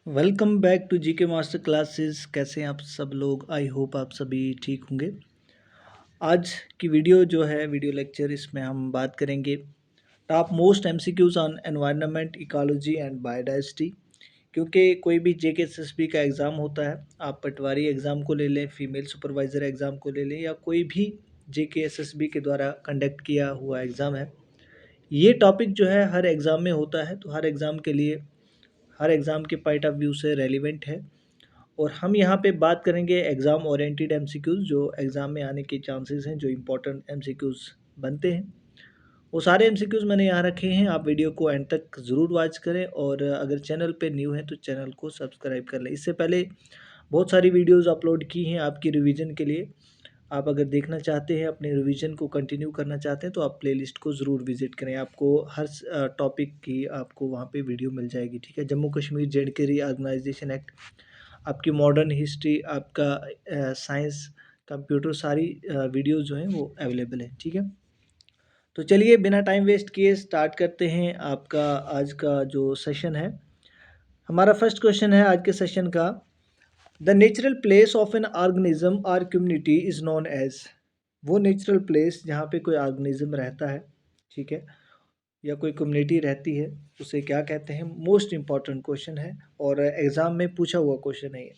Welcome back to GK master classes. कैसे हैं आप सब लोग? आई होप आप सभी ठीक होंगे। आज की वीडियो जो है वीडियो लेक्चर, इसमें हम बात करेंगे top most MCQs on environment, ecology and biodiversity. क्योंकि कोई भी जेके एसएसबी का एग्ज़ाम होता है, आप पटवारी एग्ज़ाम को ले लें, फीमेल सुपरवाइज़र एग्ज़ाम को ले लें, या कोई भी जेके एसएसबी के द्वारा कंडक्ट किया हुआ एग्ज़ाम है, ये टॉपिक जो है हर एग्ज़ाम में होता है। तो हर एग्ज़ाम के लिए, हर एग्ज़ाम के पॉइंट ऑफ व्यू से रेलिवेंट है। और हम यहाँ पे बात करेंगे एग्ज़ाम ओरिएंटेड एमसीक्यूज़, जो एग्ज़ाम में आने के चांसेस हैं, जो इम्पोर्टेंट एमसीक्यूज़ बनते हैं। वो सारे एमसीक्यूज़ मैंने यहाँ रखे हैं। आप वीडियो को एंड तक ज़रूर वॉच करें, और अगर चैनल पे न्यू हैं तो चैनल को सब्सक्राइब कर लें। इससे पहले बहुत सारी वीडियोज़ अपलोड की हैं आपकी रिवीजन के लिए। आप अगर देखना चाहते हैं, अपने रिवीजन को कंटिन्यू करना चाहते हैं, तो आप प्लेलिस्ट को ज़रूर विजिट करें। आपको हर टॉपिक की आपको वहाँ पे वीडियो मिल जाएगी, ठीक है। जम्मू कश्मीर जेडके रीऑर्गेनाइजेशन एक्ट, आपकी मॉडर्न हिस्ट्री, आपका साइंस, कंप्यूटर, सारी वीडियोज़ जो हैं वो अवेलेबल है, ठीक है। तो चलिए बिना टाइम वेस्ट किए स्टार्ट करते हैं आपका आज का जो सेशन है। हमारा फर्स्ट क्वेश्चन है आज के सेशन का, the natural place of an organism और कम्युनिटी इज़ नोन एज। वो नेचुरल प्लेस जहाँ पे कोई ऑर्गेनिज्म रहता है, ठीक है, या कोई कम्युनिटी रहती है, उसे क्या कहते हैं? मोस्ट इम्पॉर्टेंट क्वेश्चन है और एग्ज़ाम में पूछा हुआ क्वेश्चन है ये।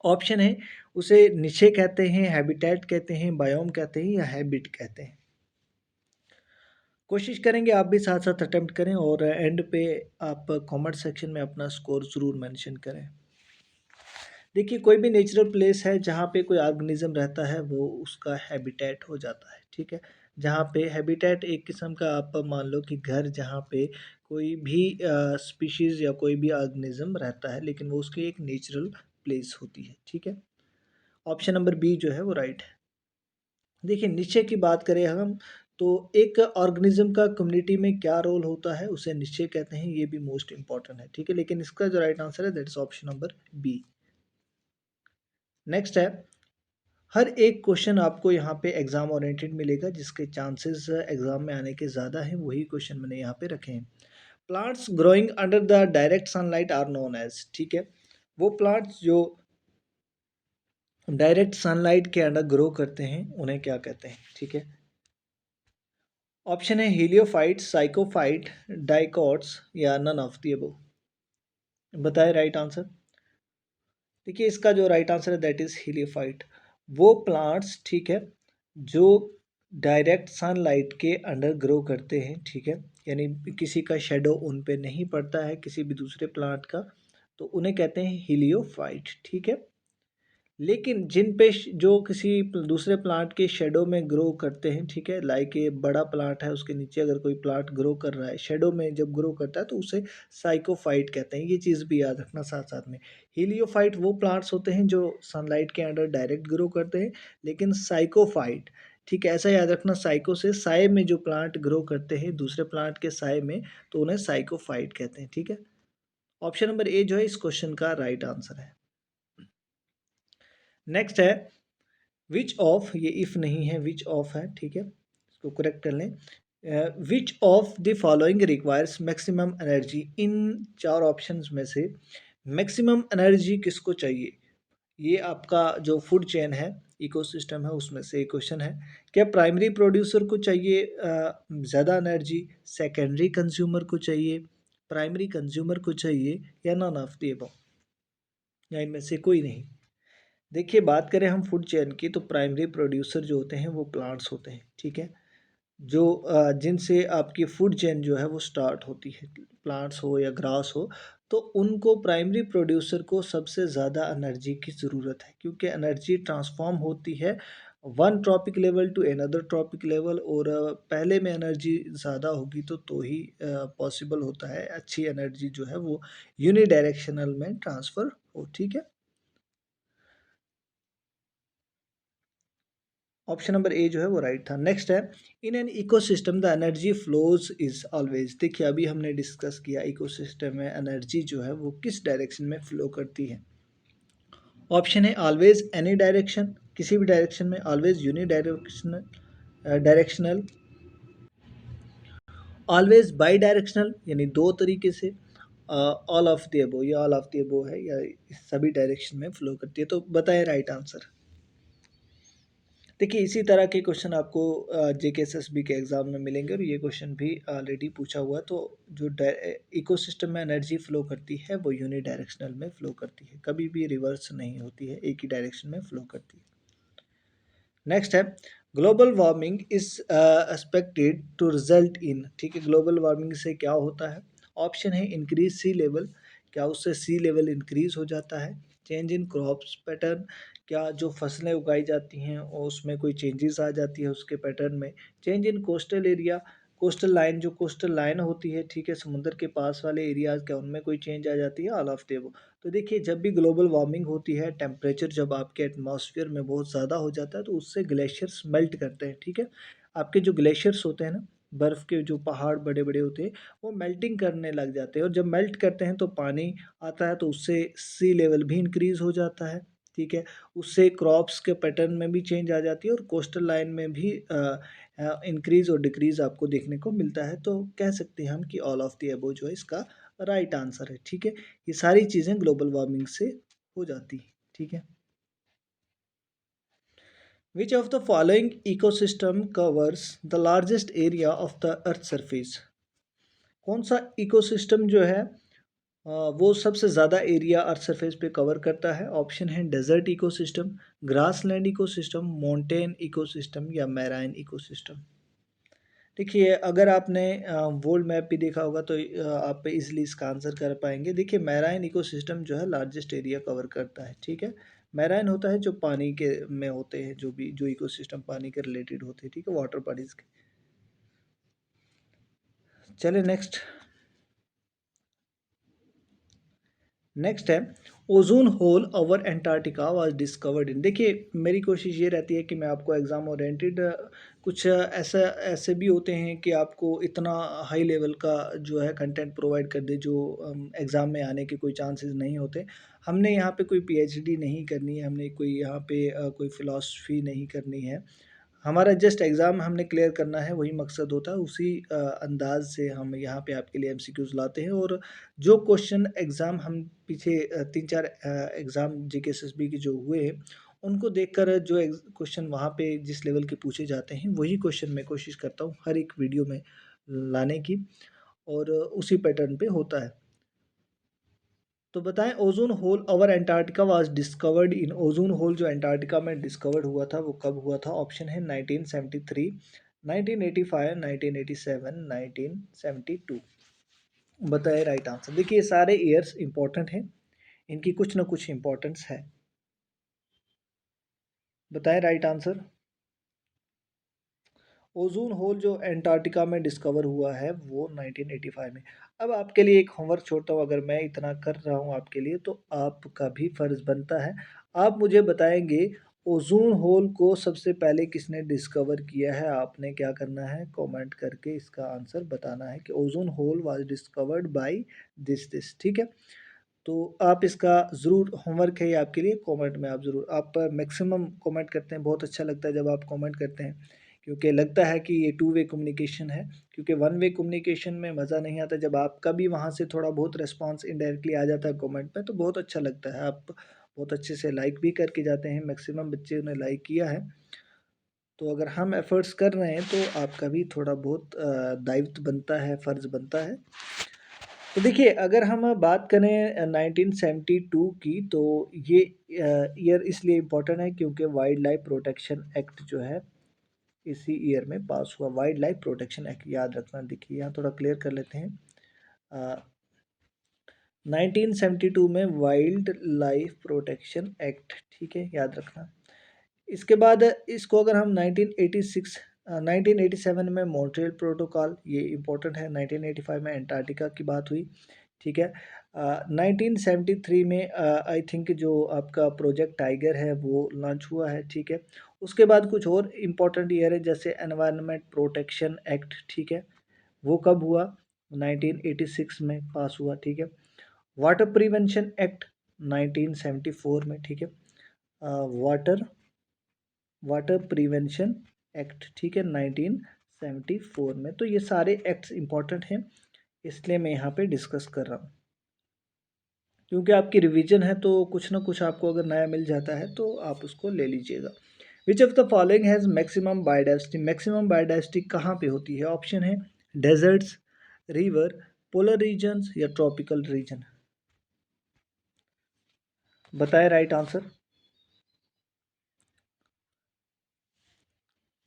ऑप्शन है, उसे निचे कहते हैं, हैबिटेट कहते हैं, बायोम कहते हैं, या हैबिट कहते हैं। कोशिश करेंगे आप भी साथ साथ अटेम्प्ट करें, और एंड पे आप कमेंट सेक्शन में अपना स्कोर ज़रूर मेंशन करें। देखिए, कोई भी नेचुरल प्लेस है जहाँ पे कोई ऑर्गेनिज्म रहता है, वो उसका हैबिटेट हो जाता है, ठीक है। जहाँ पे हैबिटेट एक किस्म का, आप मान लो कि घर, जहाँ पे कोई भी स्पीशीज़ या कोई भी ऑर्गेनिज्म रहता है, लेकिन वो उसकी एक नेचुरल प्लेस होती है, ठीक है। ऑप्शन नंबर बी जो है वो राइट है। देखिए, निश्चय की बात करें हम, तो एक ऑर्गेनिज्म का कम्युनिटी में क्या रोल होता है, उसे निश्चय कहते हैं। ये भी मोस्ट इंपॉर्टेंट है, ठीक है। लेकिन इसका जो राइट आंसर है that is option number B. Next है, हर एक क्वेश्चन आपको यहाँ पे एग्जाम ओरिएंटेड मिलेगा, जिसके चांसेस एग्जाम में आने के ज़्यादा हैं, वही क्वेश्चन मैंने यहाँ पे रखे हैं। Plants growing under the direct sunlight are known as, ठीक है। वो प्लांट्स जो डायरेक्ट सनलाइट के अंडर ग्रो करते हैं, उन्हें क्या कहते हैं, ठीक है। ऑप्शन है हीलियोफाइट, साइकोफाइट, डाइकॉट्स, या नन ऑफ द अबव। बताए राइट आंसर। देखिए, इसका जो राइट आंसर है दैट इज हीलियोफाइट। वो प्लांट्स, ठीक है, जो डायरेक्ट सनलाइट के अंडर ग्रो करते हैं, ठीक है, यानी किसी का शेडो उन पे नहीं पड़ता है, किसी भी दूसरे प्लांट का, तो उन्हें कहते हैं हीलियोफाइट, ठीक है। लेकिन जिन पे जो किसी दूसरे प्लांट के शेडो में ग्रो करते हैं, ठीक है, लाइक ये बड़ा प्लांट है, उसके नीचे अगर कोई प्लांट ग्रो कर रहा है, शेडो में जब ग्रो करता है, तो उसे साइकोफाइट कहते हैं। ये चीज़ भी याद रखना साथ साथ में। हीलियोफाइट वो प्लांट्स होते हैं जो सनलाइट के अंडर डायरेक्ट ग्रो करते हैं, लेकिन साइकोफाइट, ठीक है, ऐसा याद रखना, साइको से साए में जो प्लांट ग्रो करते हैं दूसरे प्लांट के साए में, तो उन्हें साइकोफाइट कहते हैं, ठीक है। ऑप्शन नंबर ए जो है इस क्वेश्चन का राइट आंसर है। नेक्स्ट है, विच ऑफ, ये इफ नहीं है, विच ऑफ है, ठीक है, इसको करेक्ट कर लें। Which of the following requires maximum energy. इन चार ऑप्शंस में से मैक्सिमम एनर्जी किसको चाहिए? ये आपका जो फूड चेन है, इकोसिस्टम है, उसमें से एक क्वेश्चन है। क्या प्राइमरी प्रोड्यूसर को चाहिए ज़्यादा एनर्जी, सेकेंडरी कंज्यूमर को चाहिए, प्राइमरी कंज्यूमर को चाहिए, या नन ऑफ द अबव, या इनमें से कोई नहीं? देखिए, बात करें हम फूड चेन की, तो प्राइमरी प्रोड्यूसर जो होते हैं वो प्लांट्स होते हैं, ठीक है, जो जिनसे आपकी फूड चेन जो है वो स्टार्ट होती है, प्लांट्स हो या ग्रास हो, तो उनको प्राइमरी प्रोड्यूसर को सबसे ज़्यादा एनर्जी की ज़रूरत है, क्योंकि एनर्जी ट्रांसफॉर्म होती है one trophic level to another trophic level, और पहले में एनर्जी ज़्यादा होगी तो ही पॉसिबल होता है अच्छी एनर्जी जो है वो यूनिडायरेक्शनल में ट्रांसफ़र हो, ठीक है। ऑप्शन नंबर ए जो है वो राइट था। नेक्स्ट है, in an ecosystem the energy flows is always. देखिए, अभी हमने डिस्कस किया इकोसिस्टम में एनर्जी जो है वो किस डायरेक्शन में फ्लो करती है। ऑप्शन है ऑलवेज एनी डायरेक्शन, किसी भी डायरेक्शन में, always unidirectional, always bidirectional यानी दो तरीके से, ऑल ऑफ द अबो, या ऑल ऑफ द अबो है, या इस सभी डायरेक्शन में फ्लो करती है। तो बताएं राइट आंसर। देखिए इसी तरह के क्वेश्चन आपको जेकेएसएसबी के एग्जाम में मिलेंगे, और ये क्वेश्चन भी ऑलरेडी पूछा हुआ है। तो जो इकोसिस्टम में एनर्जी फ्लो करती है वो यूनी डायरेक्शनल में फ्लो करती है, कभी भी रिवर्स नहीं होती है, एक ही डायरेक्शन में फ्लो करती है। नेक्स्ट है global warming is expected to result in, ठीक है, ग्लोबल वार्मिंग से क्या होता है? ऑप्शन है इंक्रीज सी लेवल, क्या उससे सी लेवल इंक्रीज हो जाता है? चेंज इन क्रॉप्स पैटर्न, क्या जो फसलें उगाई जाती हैं और उसमें कोई चेंजेस आ जाती है उसके पैटर्न में? Change in coastal area, coastal line, जो कोस्टल लाइन होती है, ठीक है, समुद्र के पास वाले एरियाज, क्या उनमें कोई चेंज आ जाती है? All of the above. तो देखिए जब भी ग्लोबल वार्मिंग होती है, टेम्परेचर जब आपके एटमॉस्फेयर में बहुत ज़्यादा हो जाता है तो उससे ग्लेशियर्स मेल्ट करते हैं, ठीक है। आपके जो ग्लेशियर्स होते हैं ना, बर्फ़ के जो पहाड़ बड़े बड़े होते हैं, वो मेल्टिंग करने लग जाते हैं, और जब मेल्ट करते हैं तो पानी आता है, तो उससे सी लेवल भी इंक्रीज़ हो जाता है, ठीक है। उससे क्रॉप्स के पैटर्न में भी चेंज आ जाती है, और कोस्टल लाइन में भी इंक्रीज़ और डिक्रीज़ आपको देखने को मिलता है। तो कह सकते हैं हम कि ऑल ऑफ द अबव जो है इसका राइट आंसर है, ठीक है। ये सारी चीज़ें ग्लोबल वार्मिंग से हो जाती है, ठीक है। Which of the following ecosystem covers the largest area of the earth surface? कौन सा इकोसिस्टम जो है वो सबसे ज़्यादा एरिया अर्थ सरफेस पे कवर करता है? ऑप्शन है desert ecosystem, grassland ecosystem, mountain ecosystem, या मैराइन इकोसिस्टम। देखिए अगर आपने वर्ल्ड मैप भी देखा होगा तो आप इजीली इसका आंसर कर पाएंगे। देखिए मैराइन इकोसिस्टम जो है लार्जेस्ट एरिया कवर करता है, ठीक है। मैराइन होता है जो पानी के में होते हैं, जो भी जो इकोसिस्टम पानी के रिलेटेड होते हैं, ठीक है, वाटर बॉडीज के। चले नेक्स्ट। नेक्स्ट है ozone hole over Antarctica was discovered in. देखिए मेरी कोशिश ये रहती है कि मैं आपको एग्ज़ाम ओरिएंटेड कुछ ऐसा ऐसे भी होते हैं कि आपको इतना हाई लेवल का जो है कंटेंट प्रोवाइड कर दे जो एग्ज़ाम में आने के कोई चांसेस नहीं होते। हमने यहाँ पे कोई पीएचडी नहीं करनी है, हमने कोई यहाँ पे कोई फ़िलासफ़ी नहीं करनी है। हमारा जस्ट एग्ज़ाम हमने क्लियर करना है, वही मकसद होता है। उसी अंदाज़ से हम यहाँ पे आपके लिए एमसीक्यूज़ लाते हैं, और जो क्वेश्चन एग्ज़ाम हम पीछे 3-4 एग्ज़ाम जेकेएसएसबी के जो हुए हैं, उनको देखकर जो क्वेश्चन वहाँ पे जिस लेवल के पूछे जाते हैं, वही क्वेश्चन मैं कोशिश करता हूँ हर एक वीडियो में लाने की, और उसी पैटर्न पे होता है। तो बताएं ozone hole over Antarctica was discovered in. Ozone hole जो एंटार्क्टिका में डिस्कवर्ड हुआ था वो कब हुआ था? ऑप्शन है 1973, 1985, 1987, 1972। बताएं राइट आंसर। देखिए ये सारे ईयर्स इंपॉर्टेंट हैं, इनकी कुछ ना कुछ इंपॉर्टेंस है। बताएं राइट आंसर। ओजोन होल जो एंटार्क्टिका में डिस्कवर हुआ है वो 1985 में। अब आपके लिए एक होमवर्क छोड़ता हूँ, अगर मैं इतना कर रहा हूँ आपके लिए तो आपका भी फ़र्ज़ बनता है, आप मुझे बताएंगे ओजोन होल को सबसे पहले किसने डिस्कवर किया है। आपने क्या करना है, कमेंट करके इसका आंसर बताना है कि ozone hole was discovered by this, ठीक है। तो आप इसका ज़रूर होमवर्क है ये आपके लिए, कमेंट में आप ज़रूर, आप मैक्सिमम कमेंट करते हैं, बहुत अच्छा लगता है जब आप कमेंट करते हैं, क्योंकि लगता है कि ये टू वे कम्युनिकेशन है। क्योंकि वन वे कम्युनिकेशन में मज़ा नहीं आता, जब आपका भी वहाँ से थोड़ा बहुत रिस्पांस इनडायरेक्टली आ जाता है कमेंट में तो बहुत अच्छा लगता है। आप बहुत अच्छे से लाइक भी करके जाते हैं, मैक्सिमम बच्चे ने लाइक किया है। तो अगर हम एफ़र्ट्स कर रहे हैं तो आपका भी थोड़ा बहुत दायित्व बनता है, फ़र्ज़ बनता है। तो देखिए अगर हम बात करें 1972 की, तो ये ईयर इसलिए इम्पोर्टेंट है क्योंकि वाइल्ड लाइफ प्रोटेक्शन एक्ट जो है इसी ईयर में पास हुआ। वाइल्ड लाइफ प्रोटेक्शन एक्ट याद रखना। देखिए यहाँ थोड़ा क्लियर कर लेते हैं। 1972 में वाइल्ड लाइफ प्रोटेक्शन एक्ट, ठीक है, याद रखना। इसके बाद इसको अगर हम 1986 1987 में मॉन्ट्रियल प्रोटोकॉल, ये इम्पोर्टेंट है। 1985 में अंटार्कटिका की बात हुई, ठीक है। 1973 में आई थिंक जो आपका प्रोजेक्ट टाइगर है वो लॉन्च हुआ है, ठीक है। उसके बाद कुछ और इम्पोर्टेंट ईयर है जैसे एनवायरनमेंट प्रोटेक्शन एक्ट, ठीक है, वो कब हुआ? 1986 में पास हुआ, ठीक है। वाटर प्रिवेंशन एक्ट 1974 में, ठीक है। वाटर वाटर प्रिवेंशन एक्ट, ठीक है, 1974 में। तो ये सारे एक्ट्स इंपॉर्टेंट हैं, इसलिए मैं यहाँ पे डिस्कस कर रहा हूँ। क्योंकि आपकी रिवीजन है तो कुछ ना कुछ आपको अगर नया मिल जाता है तो आप उसको ले लीजिएगा। विच of the following has maximum biodiversity? Maximum biodiversity कहाँ पे होती है? ऑप्शन है डेजर्ट्स, रिवर, पोलर रीजन्स या ट्रॉपिकल रीजन। बताए राइट आंसर।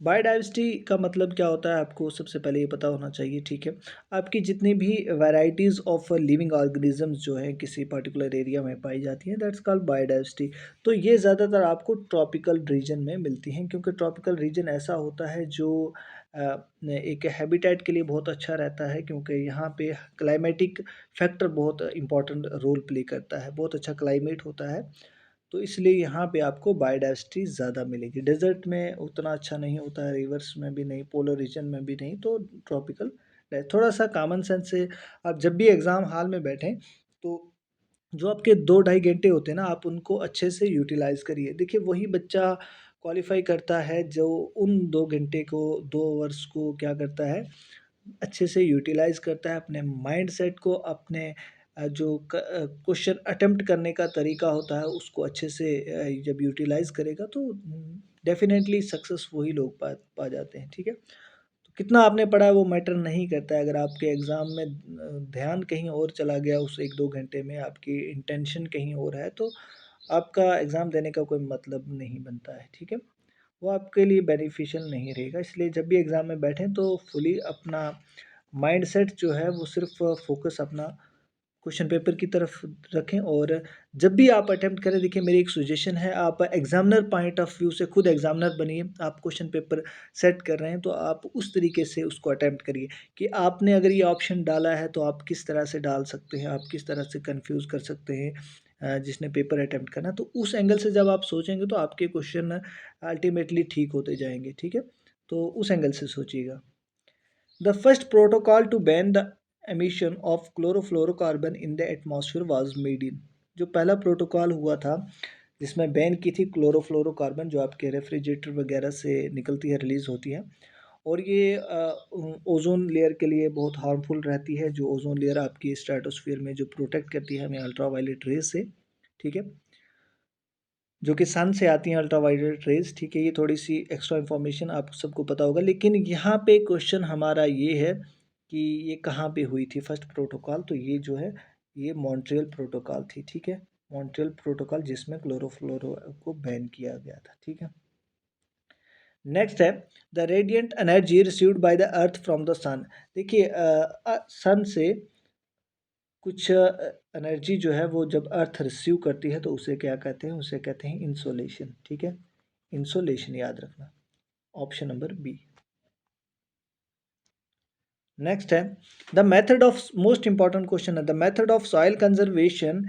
बायोडाइवर्सिटी का मतलब क्या होता है आपको सबसे पहले ये पता होना चाहिए, ठीक है। आपकी जितनी भी वैराइटीज़ ऑफ लिविंग ऑर्गेनिजम्स जो है किसी पर्टिकुलर एरिया में पाई जाती हैं, दैट्स कॉल्ड बायोडाइवर्सिटी। तो ये ज़्यादातर आपको ट्रॉपिकल रीजन में मिलती हैं, क्योंकि ट्रॉपिकल रीजन ऐसा होता है जो एक हैबिटेट के लिए बहुत अच्छा रहता है, क्योंकि यहाँ पे क्लाइमेटिक फैक्टर बहुत इंपॉर्टेंट रोल प्ले करता है, बहुत अच्छा क्लाइमेट होता है। तो इसलिए यहाँ पे आपको बायोडाइवर्सिटी ज़्यादा मिलेगी। डेज़र्ट में उतना अच्छा नहीं होता है, रिवर्स में भी नहीं, पोलर रीजन में भी नहीं, तो ट्रॉपिकल थोड़ा सा कॉमन सेंस से आप जब भी एग्ज़ाम हॉल में बैठें तो जो आपके 2 ढाई घंटे होते हैं ना, आप उनको अच्छे से यूटिलाइज़ करिए। देखिए वही बच्चा क्वालिफ़ाई करता है जो उन 2 घंटे को, 2 आवर्स को क्या करता है, अच्छे से यूटिलाइज़ करता है अपने माइंडसेट को, अपने जो क्वेश्चन अटेम्प्ट करने का तरीका होता है उसको अच्छे से जब यूटिलाइज़ करेगा तो डेफ़िनेटली सक्सेस वही लोग पा पा जाते हैं, ठीक है। तो कितना आपने पढ़ा है वो मैटर नहीं करता है, अगर आपके एग्ज़ाम में ध्यान कहीं और चला गया उस 1-2 घंटे में, आपकी इंटेंशन कहीं और है, तो आपका एग्ज़ाम देने का कोई मतलब नहीं बनता है, ठीक है। वो आपके लिए बेनिफिशियल नहीं रहेगा, इसलिए जब भी एग्ज़ाम में बैठें तो फुली अपना माइंडसेट जो है वो सिर्फ फोकस अपना क्वेश्चन पेपर की तरफ रखें। और जब भी आप अटेम्प्ट करें, देखिए मेरी एक सजेशन है, आप एग्जामिनर पॉइंट ऑफ व्यू से खुद एग्जामिनर बनिए। आप क्वेश्चन पेपर सेट कर रहे हैं तो आप उस तरीके से उसको अटेम्प्ट करिए कि आपने अगर ये ऑप्शन डाला है तो आप किस तरह से डाल सकते हैं, आप किस तरह से कंफ्यूज कर सकते हैं जिसने पेपर अटेम्प्ट करना। तो उस एंगल से जब आप सोचेंगे तो आपके क्वेश्चन अल्टीमेटली ठीक होते जाएंगे, ठीक है। तो उस एंगल से सोचिएगा। The first protocol to ban the emission of chlorofluorocarbon in the atmosphere was made in। जो पहला प्रोटोकॉल हुआ था जिसमें बैन की थी क्लोरोफ्लोरोकार्बन, जो आपके रेफ्रिजरेटर वगैरह से निकलती है, रिलीज होती है, और ये ओजोन लेयर के लिए बहुत हार्मफुल रहती है। जो ओजोन लेयर आपकी स्ट्रेटोस्फीयर में जो प्रोटेक्ट करती है हमें अल्ट्रावायलेट रेज से, ठीक है, जो कि सन से आती हैं अल्ट्रावायलेट रेज, ठीक है। ये थोड़ी सी एक्स्ट्रा इन्फॉर्मेशन आप सबको पता होगा, लेकिन यहाँ पे क्वेश्चन हमारा ये है कि ये कहाँ पे हुई थी फर्स्ट प्रोटोकॉल। तो ये जो है ये मॉन्ट्रियल प्रोटोकॉल थी, ठीक है। मॉन्ट्रियल प्रोटोकॉल जिसमें क्लोरोफ्लोरो को बैन किया गया था, ठीक है। नेक्स्ट है the radiant energy received by the earth from the sun. देखिए सन से कुछ एनर्जी जो है वो जब अर्थ रिसीव करती है तो उसे क्या कहते हैं, उसे कहते हैं इंसोलेशन, ठीक है। इंसोलेशन याद रखना, ऑप्शन नंबर बी। नेक्स्ट है the method of, most important question है, the method of soil conservation,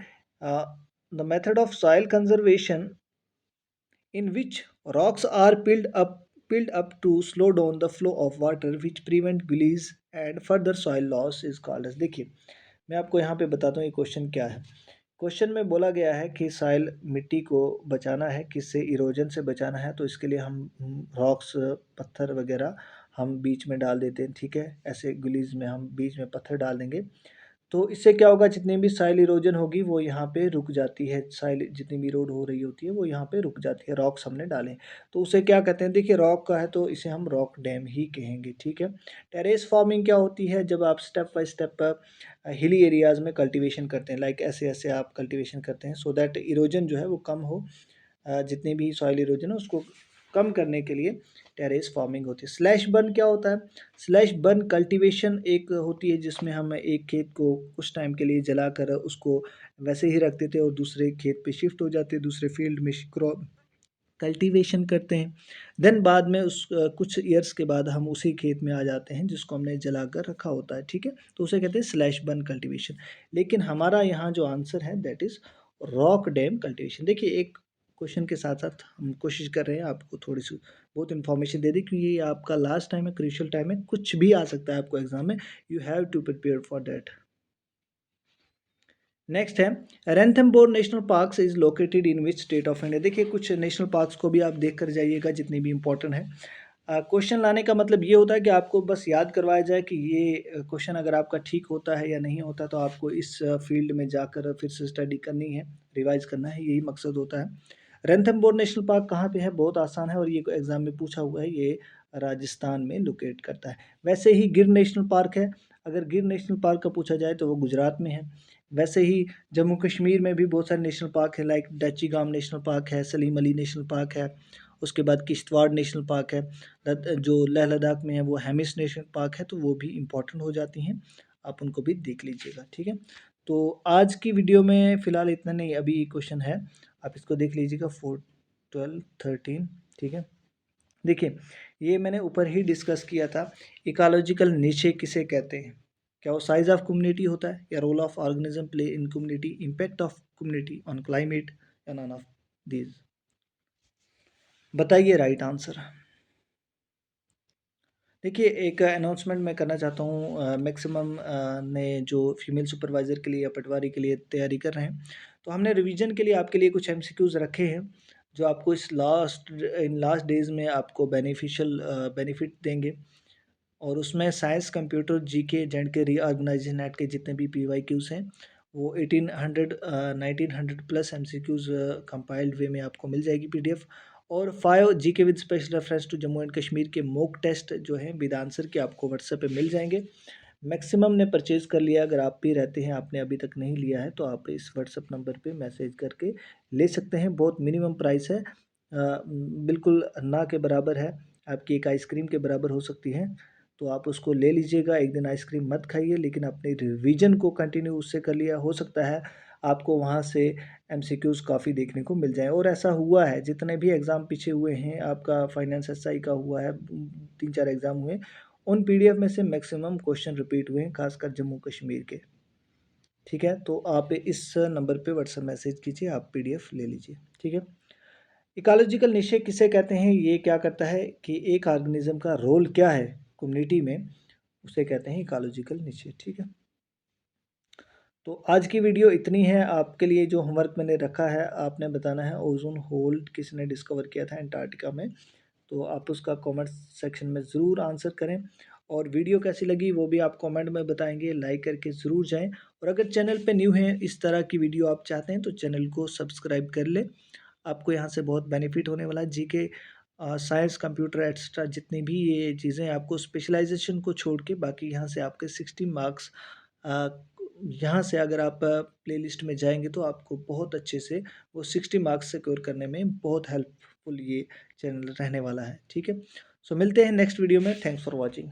the method of soil conservation in which rocks are built up to slow down the flow of water which prevent gullies and further soil loss is called as। देखिए मैं आपको यहाँ पे बताता हूँ ये question क्या है। क्वेश्चन में बोला गया है कि सॉइल, मिट्टी को बचाना है, किससे, इरोजन से बचाना है, तो इसके लिए हम रॉक्स, पत्थर वगैरह हम बीच में डाल देते हैं, ठीक है। ऐसे गुलीज में हम बीच में पत्थर डाल देंगे तो इससे क्या होगा, जितनी भी सॉइल इरोजन होगी वो यहाँ पे रुक जाती है, सॉइल जितनी भी इरोड हो रही होती है वो यहाँ पे रुक जाती है। रॉक्स हमने डालें तो उसे क्या कहते हैं, देखिए रॉक का है तो इसे हम रॉक डैम ही कहेंगे, ठीक है। टेरेस फार्मिंग क्या होती है, जब आप step by step hilly areas में कल्टीवेशन करते हैं, लाइक ऐसे ऐसे आप कल्टीवेशन करते हैं सो दैट इरोजन जो है वो कम हो, जितनी भी सॉइल इरोजन है उसको कम करने के लिए टेरेस फार्मिंग होती है। स्लैश बर्न क्या होता है, स्लैश बर्न कल्टीवेशन एक होती है जिसमें हम एक खेत को कुछ टाइम के लिए जलाकर उसको वैसे ही रख देते हैं और दूसरे खेत पे शिफ्ट हो जाते हैं, दूसरे फील्ड में क्रॉप कल्टीवेशन करते हैं। देन बाद में उस कुछ ईयर्स के बाद हम उसी खेत में आ जाते हैं जिसको हमने जलाकर रखा होता है, ठीक है। तो उसे कहते हैं स्लैश बर्न कल्टीवेशन। लेकिन हमारा यहाँ जो आंसर है that is rock dam cultivation. देखिए एक क्वेश्चन के साथ साथ हम कोशिश कर रहे हैं आपको थोड़ी सी बहुत इन्फॉर्मेशन दे दी, क्योंकि ये आपका लास्ट टाइम है, क्रूशियल टाइम है, कुछ भी आ सकता है आपको एग्जाम में, you have to prepare for that. Next है Ranthambore national parks is located in which state of India. देखिए कुछ नेशनल पार्क्स को भी आप देख कर जाइएगा जितनी भी इंपॉर्टेंट है। क्वेश्चन लाने का मतलब ये होता है कि आपको बस याद करवाया जाए कि ये क्वेश्चन अगर आपका ठीक होता है या नहीं होता, तो आपको इस फील्ड में जाकर फिर से स्टडी करनी है, रिवाइज करना है, यही मकसद होता है। रणथंभौर नेशनल पार्क कहाँ पे है? बहुत आसान है और ये एग्जाम में पूछा हुआ है, ये राजस्थान में लोकेट करता है। वैसे ही गिर नेशनल पार्क है, अगर गिर नेशनल पार्क का पूछा जाए तो वो गुजरात में है। वैसे ही जम्मू कश्मीर में भी बहुत सारे नेशनल पार्क है, लाइक डची गाम नेशनल पार्क है, सलीम अली नेशनल पार्क है, उसके बाद किश्तवाड़ नेशनल पार्क है। जो लेह लद्दाख में है वो हेमिस नेशनल पार्क है, तो वो भी इम्पोर्टेंट हो जाती हैं, आप उनको भी देख लीजिएगा, ठीक है। तो आज की वीडियो में फ़िलहाल इतना नहीं, अभी क्वेश्चन है, आप इसको देख लीजिएगा 4, 12, 13, ठीक है। देखिए, ये मैंने ऊपर ही डिस्कस किया था, इकोलॉजिकल नीचे किसे कहते हैं? क्या वो साइज ऑफ कम्युनिटी होता है, या role of organism play in community, impact of community on climate, या नन ऑफ दीज? बताइए राइट आंसर। देखिए, एक अनाउंसमेंट मैं करना चाहता हूँ, मैक्सिमम ने जो फीमेल सुपरवाइज़र के लिए या पटवारी के लिए तैयारी कर रहे हैं, तो हमने रिवीजन के लिए आपके लिए कुछ एमसीक्यूज़ रखे हैं, जो आपको इस इन लास्ट डेज़ में आपको बेनिफिट देंगे। और उसमें science, computer, GK, J and K reorganisation act के जितने भी पीवाईक्यूज़ हैं, वो 1900 प्लस एमसीक्यूज़ कंपाइल्ड वे में आपको मिल जाएगी पीडीएफ। और 5 GK with special reference to Jammu and Kashmir के मॉक टेस्ट जो हैं विद आंसर के आपको व्हाट्सएप पे मिल जाएंगे। मैक्सिमम ने परचेज़ कर लिया, अगर आप भी रहते हैं, आपने अभी तक नहीं लिया है, तो आप इस व्हाट्सएप नंबर पे मैसेज करके ले सकते हैं। बहुत मिनिमम प्राइस है, बिल्कुल ना के बराबर है, आपकी एक आइसक्रीम के बराबर हो सकती है। तो आप उसको ले लीजिएगा, एक दिन आइसक्रीम मत खाइए, लेकिन अपने रिवीजन को कंटिन्यू उससे कर लिया, हो सकता है आपको वहाँ से एमसीक्यूज़ काफ़ी देखने को मिल जाएँ। और ऐसा हुआ है, जितने भी एग्ज़ाम पीछे हुए हैं, आपका फाइनेंस एसआई का हुआ है, 3-4 एग्ज़ाम हुए, उन पीडीएफ में से मैक्सिमम क्वेश्चन रिपीट हुए हैं, खासकर जम्मू कश्मीर के। ठीक है, तो आप इस नंबर पे व्हाट्सएप मैसेज कीजिए, आप पीडीएफ ले लीजिए, ठीक है। इकोलॉजिकल निशे किसे कहते हैं? ये क्या करता है कि एक ऑर्गेनिज्म का रोल क्या है कम्युनिटी में, उसे कहते हैं इकोलॉजिकल निशे, ठीक है। तो आज की वीडियो इतनी है, आपके लिए जो होमवर्क मैंने रखा है, आपने बताना है ओजोन होल किसने डिस्कवर किया था अंटार्कटिका में, तो आप उसका कमेंट सेक्शन में ज़रूर आंसर करें। और वीडियो कैसी लगी वो भी आप कमेंट में बताएंगे, लाइक करके ज़रूर जाएं। और अगर चैनल पे न्यू हैं, इस तरह की वीडियो आप चाहते हैं, तो चैनल को सब्सक्राइब कर लें, आपको यहाँ से बहुत बेनिफिट होने वाला है। जीके, साइंस, कंप्यूटर एक्स्ट्रा जितनी भी ये चीज़ें, आपको स्पेशलाइजेशन को छोड़ के बाकी यहाँ से आपके 60 मार्क्स, यहाँ से अगर आप प्लेलिस्ट में जाएंगे तो आपको बहुत अच्छे से वो 60 मार्क्स सिक्योर करने में बहुत हेल्पफुल ये चैनल रहने वाला है, ठीक है। सो मिलते हैं नेक्स्ट वीडियो में, थैंक्स फॉर वॉचिंग।